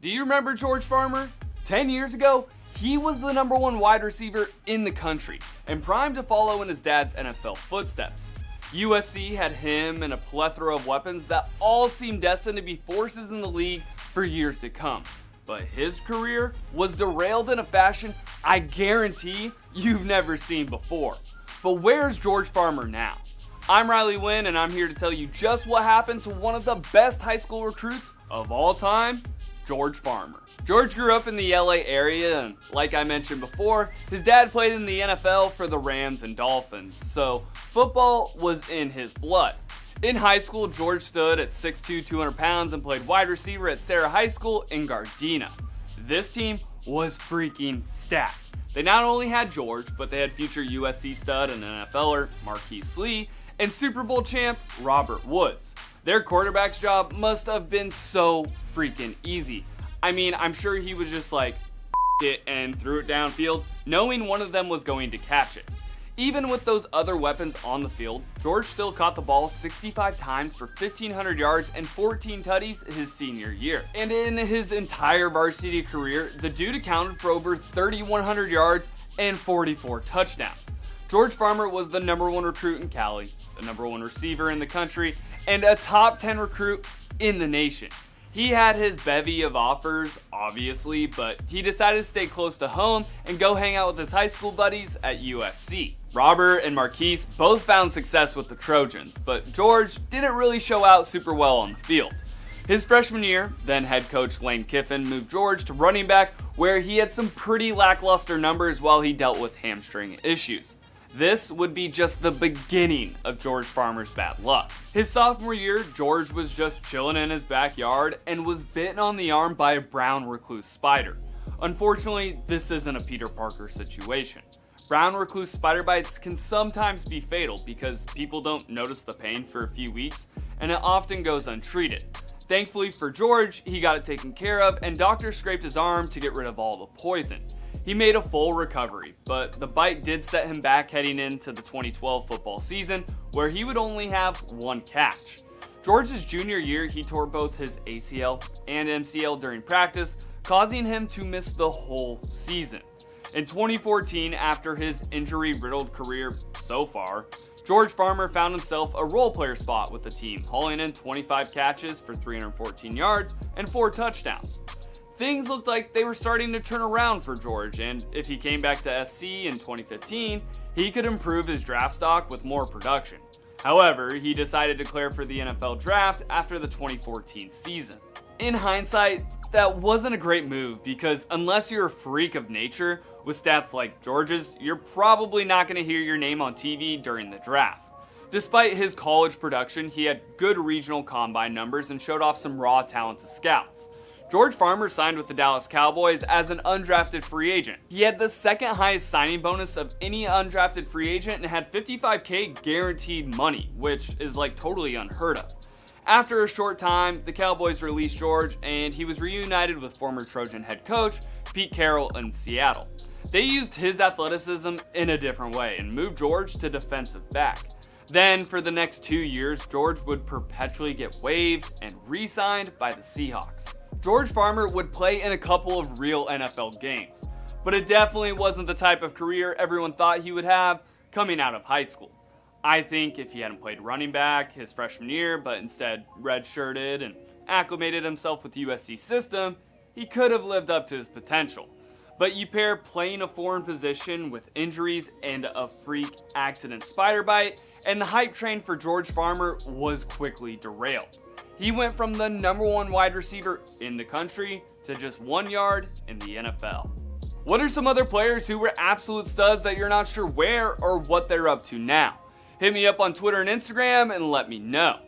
Do you remember George Farmer? 10 years ago, he was the #1 wide receiver in the country and primed to follow in his dad's NFL footsteps. USC had him and a plethora of weapons that all seemed destined to be forces in the league for years to come. But his career was derailed in a fashion I guarantee you've never seen before. But where's George Farmer now? I'm Riley Winn, and I'm here to tell you just what happened to one of the best high school recruits of all time, George Farmer. George grew up in the LA area, and like I mentioned before, his dad played in the NFL for the Rams and Dolphins, so football was in his blood. In high school, George stood at 6'2", 200 pounds and played wide receiver at Sarah High School in Gardena. This team was freaking stacked. They not only had George, but they had future USC stud and NFLer Marquise Lee and Super Bowl champ Robert Woods. Their quarterback's job must have been so freaking easy. I mean, I'm sure he was just like, it and threw it downfield, knowing one of them was going to catch it. Even with those other weapons on the field, George still caught the ball 65 times for 1,500 yards and 14 tutties his senior year. And in his entire varsity career, the dude accounted for over 3,100 yards and 44 touchdowns. George Farmer was the #1 recruit in Cali, the #1 receiver in the country, and a top 10 recruit in the nation. He had his bevy of offers, obviously, but he decided to stay close to home and go hang out with his high school buddies at USC. Robert and Marquise both found success with the Trojans, but George didn't really show out super well on the field. His freshman year, then head coach Lane Kiffin moved George to running back, where he had some pretty lackluster numbers while he dealt with hamstring issues. This would be just the beginning of George Farmer's bad luck. His sophomore year, George was just chilling in his backyard and was bitten on the arm by a brown recluse spider. Unfortunately, this isn't a Peter Parker situation. Brown recluse spider bites can sometimes be fatal because people don't notice the pain for a few weeks, and it often goes untreated. Thankfully for George, he got it taken care of, and doctors scraped his arm to get rid of all the poison. He made a full recovery, but the bite did set him back heading into the 2012 football season, where he would only have one catch. George's junior year, he tore both his ACL and MCL during practice, causing him to miss the whole season. In 2014, after his injury-riddled career so far, George Farmer found himself a role player spot with the team, hauling in 25 catches for 314 yards and 4 touchdowns. Things looked like they were starting to turn around for George, and if he came back to SC in 2015, he could improve his draft stock with more production. However, he decided to declare for the NFL draft after the 2014 season. In hindsight, that wasn't a great move because unless you're a freak of nature with stats like George's, you're probably not going to hear your name on TV during the draft. Despite his college production, he had good regional combine numbers and showed off some raw talent to scouts. George Farmer signed with the Dallas Cowboys as an undrafted free agent. He had the second highest signing bonus of any undrafted free agent and had $55K guaranteed money, which is like totally unheard of. After a short time, the Cowboys released George and he was reunited with former Trojan head coach Pete Carroll in Seattle. They used his athleticism in a different way and moved George to defensive back. Then, for the next 2 years, George would perpetually get waived and re-signed by the Seahawks. George Farmer would play in a couple of real NFL games, but it definitely wasn't the type of career everyone thought he would have coming out of high school. I think if he hadn't played running back his freshman year, but instead redshirted and acclimated himself with the USC system, he could have lived up to his potential. But you pair playing a foreign position with injuries and a freak accident spider bite, and the hype train for George Farmer was quickly derailed. He went from the #1 wide receiver in the country to just 1 yard in the NFL. What are some other players who were absolute studs that you're not sure where or what they're up to now? Hit me up on Twitter and Instagram and let me know.